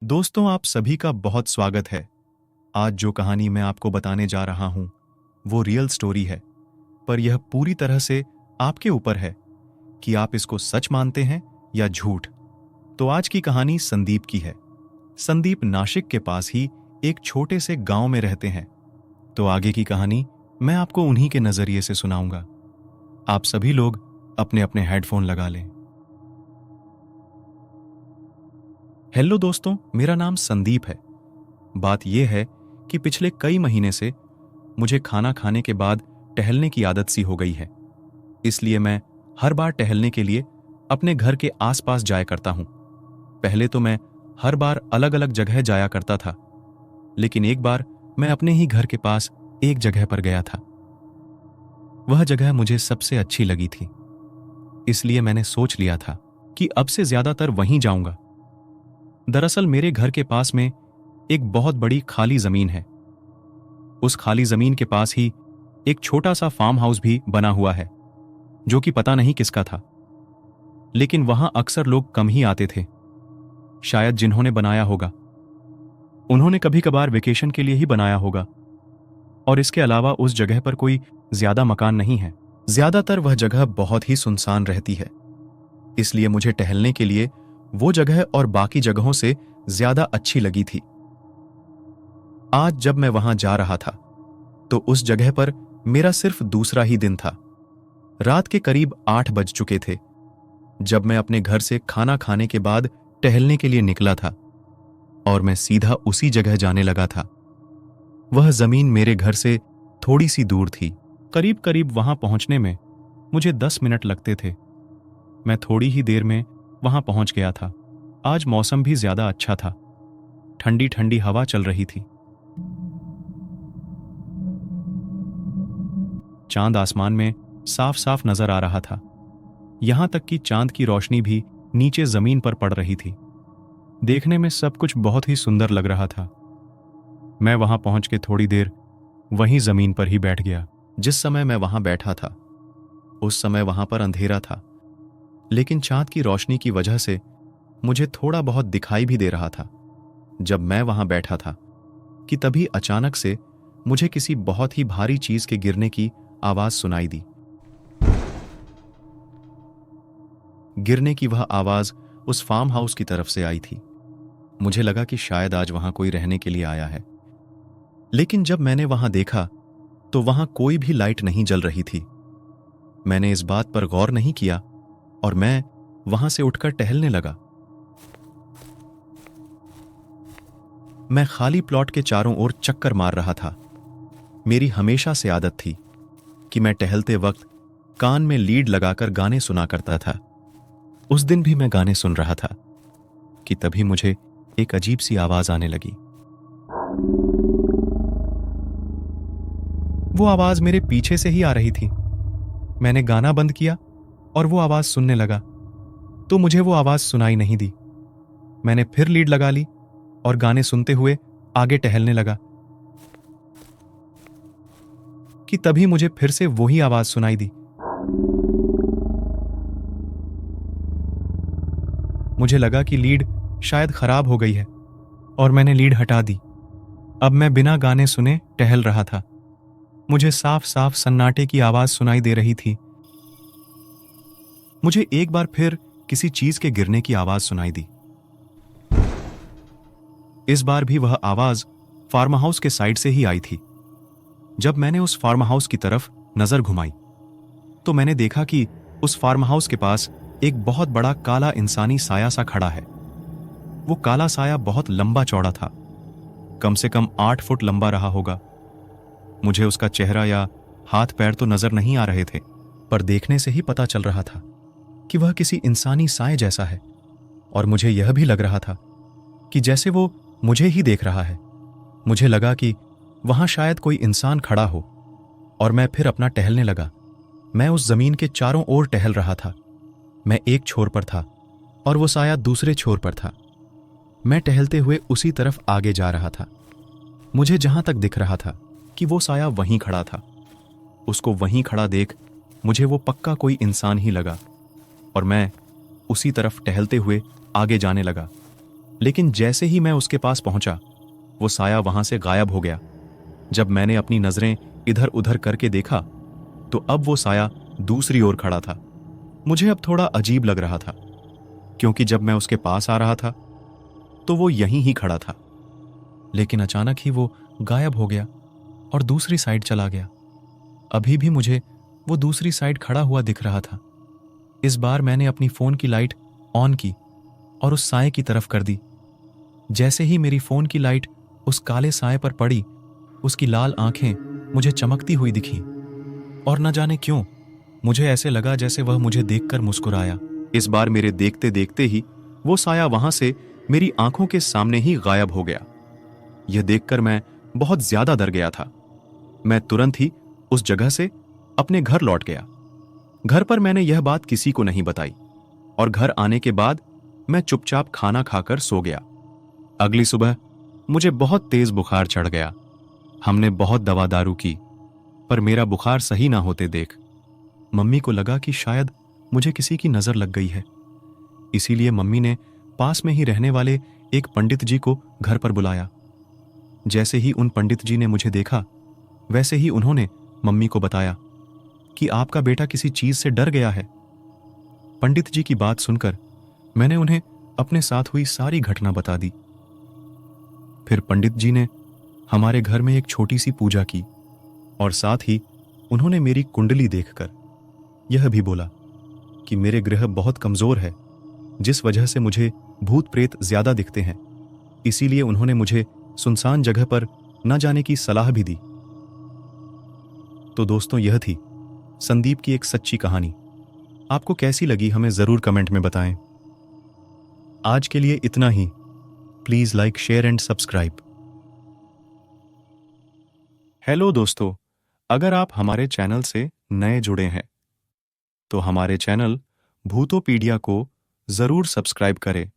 दोस्तों, आप सभी का बहुत स्वागत है। आज जो कहानी मैं आपको बताने जा रहा हूं वो रियल स्टोरी है, पर यह पूरी तरह से आपके ऊपर है कि आप इसको सच मानते हैं या झूठ। तो आज की कहानी संदीप की है। संदीप नासिक के पास ही एक छोटे से गांव में रहते हैं। तो आगे की कहानी मैं आपको उन्हीं के नजरिए से सुनाऊंगा। आप सभी लोग अपने अपने हेडफोन लगा लें। हेलो दोस्तों, मेरा नाम संदीप है। बात यह है कि पिछले कई महीने से मुझे खाना खाने के बाद टहलने की आदत सी हो गई है। इसलिए मैं हर बार टहलने के लिए अपने घर के आसपास जाया करता हूं। पहले तो मैं हर बार अलग अलग जगह जाया करता था, लेकिन एक बार मैं अपने ही घर के पास एक जगह पर गया था। वह जगह मुझे सबसे अच्छी लगी थी, इसलिए मैंने सोच लिया था कि अब से ज्यादातर वहीं जाऊंगा। दरअसल मेरे घर के पास में एक बहुत बड़ी खाली जमीन है। उस खाली जमीन के पास ही एक छोटा सा फार्म हाउस भी बना हुआ है, जो कि पता नहीं किसका था, लेकिन वहां अक्सर लोग कम ही आते थे। शायद जिन्होंने बनाया होगा उन्होंने कभी कभार वेकेशन के लिए ही बनाया होगा, और इसके अलावा उस जगह पर कोई ज्यादा मकान नहीं है। ज्यादातर वह जगह बहुत ही सुनसान रहती है, इसलिए मुझे टहलने के लिए वो जगह और बाकी जगहों से ज्यादा अच्छी लगी थी। आज जब मैं वहां जा रहा था तो उस जगह पर मेरा सिर्फ दूसरा ही दिन था। रात के करीब 8 बज चुके थे जब मैं अपने घर से खाना खाने के बाद टहलने के लिए निकला था, और मैं सीधा उसी जगह जाने लगा था। वह जमीन मेरे घर से थोड़ी सी दूर थी। करीब करीब वहां पहुंचने में मुझे 10 मिनट लगते थे। मैं थोड़ी ही देर में वहां पहुंच गया था। आज मौसम भी ज्यादा अच्छा था। ठंडी ठंडी हवा चल रही थी। चांद आसमान में साफ साफ नजर आ रहा था। यहां तक कि चांद की रोशनी भी नीचे जमीन पर पड़ रही थी। देखने में सब कुछ बहुत ही सुंदर लग रहा था। मैं वहां पहुंच के थोड़ी देर वहीं जमीन पर ही बैठ गया। जिस समय मैं वहां बैठा था उस समय वहां पर अंधेरा था, लेकिन चांद की रोशनी की वजह से मुझे थोड़ा बहुत दिखाई भी दे रहा था। जब मैं वहां बैठा था कि तभी अचानक से मुझे किसी बहुत ही भारी चीज के गिरने की आवाज सुनाई दी। गिरने की वह आवाज उस फार्म हाउस की तरफ से आई थी। मुझे लगा कि शायद आज वहां कोई रहने के लिए आया है, लेकिन जब मैंने वहां देखा तो वहां कोई भी लाइट नहीं जल रही थी। मैंने इस बात पर गौर नहीं किया और मैं वहां से उठकर टहलने लगा। मैं खाली प्लॉट के चारों ओर चक्कर मार रहा था। मेरी हमेशा से आदत थी कि मैं टहलते वक्त कान में लीड लगाकर गाने सुना करता था। उस दिन भी मैं गाने सुन रहा था कि तभी मुझे एक अजीब सी आवाज आने लगी। वो आवाज मेरे पीछे से ही आ रही थी। मैंने गाना बंद किया और वो आवाज सुनने लगा, तो मुझे वो आवाज सुनाई नहीं दी। मैंने फिर लीड लगा ली और गाने सुनते हुए आगे टहलने लगा कि तभी मुझे फिर से वही आवाज सुनाई दी। मुझे लगा कि लीड शायद खराब हो गई है और मैंने लीड हटा दी। अब मैं बिना गाने सुने टहल रहा था। मुझे साफ साफ सन्नाटे की आवाज सुनाई दे रही थी। मुझे एक बार फिर किसी चीज के गिरने की आवाज सुनाई दी। इस बार भी वह आवाज फार्म हाउस के साइड से ही आई थी। जब मैंने उस फार्म हाउस की तरफ नजर घुमाई तो मैंने देखा कि उस फार्म हाउस के पास एक बहुत बड़ा काला इंसानी साया सा खड़ा है। वो काला साया बहुत लंबा चौड़ा था, कम से कम 8 फुट लंबा रहा होगा। मुझे उसका चेहरा या हाथ पैर तो नजर नहीं आ रहे थे, पर देखने से ही पता चल रहा था कि वह किसी इंसानी साए जैसा है। और मुझे यह भी लग रहा था कि जैसे वो मुझे ही देख रहा है। मुझे लगा कि वहां शायद कोई इंसान खड़ा हो, और मैं फिर अपना टहलने लगा। मैं उस जमीन के चारों ओर टहल रहा था। मैं एक छोर पर था और वो साया दूसरे छोर पर था। मैं टहलते हुए उसी तरफ आगे जा रहा था। मुझे जहां तक दिख रहा था कि वो साया वहीं खड़ा था। उसको वहीं खड़ा देख मुझे वो पक्का कोई इंसान ही लगा, और मैं उसी तरफ टहलते हुए आगे जाने लगा। लेकिन जैसे ही मैं उसके पास पहुंचा, वो साया वहां से गायब हो गया। जब मैंने अपनी नजरें इधर उधर करके देखा, तो अब वो साया दूसरी ओर खड़ा था। मुझे अब थोड़ा अजीब लग रहा था, क्योंकि जब मैं उसके पास आ रहा था तो वो यहीं ही खड़ा था, लेकिन अचानक ही वो गायब हो गया और दूसरी साइड चला गया। अभी भी मुझे वो दूसरी साइड खड़ा हुआ दिख रहा था। इस बार मैंने अपनी फोन की लाइट ऑन की और उस साए की तरफ कर दी। जैसे ही मेरी फोन की लाइट उस काले साए पर पड़ी, उसकी लाल आंखें मुझे चमकती हुई दिखी और न जाने क्यों मुझे ऐसे लगा जैसे वह मुझे देखकर मुस्कुराया। इस बार मेरे देखते देखते ही वो साया वहां से मेरी आंखों के सामने ही गायब हो गया। यह देखकर मैं बहुत ज्यादा डर गया था। मैं तुरंत ही उस जगह से अपने घर लौट गया। घर पर मैंने यह बात किसी को नहीं बताई और घर आने के बाद मैं चुपचाप खाना खाकर सो गया। अगली सुबह मुझे बहुत तेज बुखार चढ़ गया। हमने बहुत दवा दारू की, पर मेरा बुखार सही ना होते देख मम्मी को लगा कि शायद मुझे किसी की नजर लग गई है। इसीलिए मम्मी ने पास में ही रहने वाले एक पंडित जी को घर पर बुलाया। जैसे ही उन पंडित जी ने मुझे देखा, वैसे ही उन्होंने मम्मी को बताया कि आपका बेटा किसी चीज से डर गया है। पंडित जी की बात सुनकर मैंने उन्हें अपने साथ हुई सारी घटना बता दी। फिर पंडित जी ने हमारे घर में एक छोटी सी पूजा की और साथ ही उन्होंने मेरी कुंडली देखकर यह भी बोला कि मेरे ग्रह बहुत कमजोर है, जिस वजह से मुझे भूत प्रेत ज्यादा दिखते हैं। इसीलिए उन्होंने मुझे सुनसान जगह पर न जाने की सलाह भी दी। तो दोस्तों, यह थी संदीप की एक सच्ची कहानी। आपको कैसी लगी हमें जरूर कमेंट में बताएं। आज के लिए इतना ही। Please like, share and subscribe. Hello दोस्तों, अगर आप हमारे चैनल से नए जुड़े हैं तो हमारे चैनल भूतोपीडिया को जरूर सब्सक्राइब करें